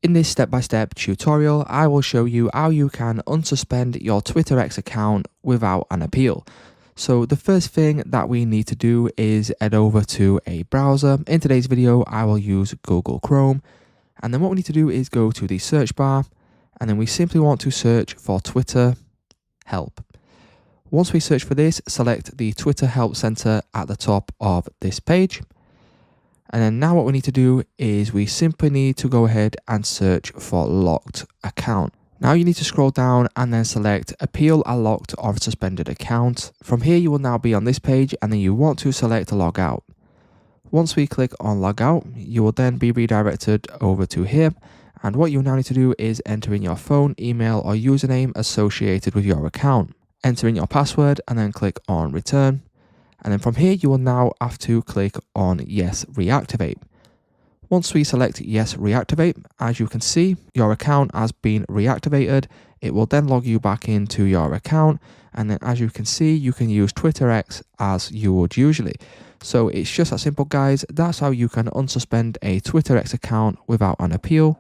In this step-by-step tutorial, I will show you how you can unsuspend your Twitter X account without an appeal. So the first thing that we need to do is head over to a browser. In today's video, I will use Google Chrome. And then what we need to do is go to the search bar, and then we simply want to search for Twitter Help. Once we search for this, select the Twitter Help Center at the top of this page. And then now what we need to do is we simply need to go ahead and search for locked account. Now you need to scroll down and then select appeal a locked or suspended account. From here you will now be on this page, and then you want to select log out. Once we click on log out, you will then be redirected over to here. And what you now need to do is enter in your phone, email or username associated with your account. Enter in your password and then click on return. And then from here, you will now have to click on Yes Reactivate. Once we select Yes Reactivate, as you can see, your account has been reactivated. It will then log you back into your account. And then as you can see, you can use Twitter X as you would usually. So it's just that simple, guys. That's how you can unsuspend a Twitter X account without an appeal.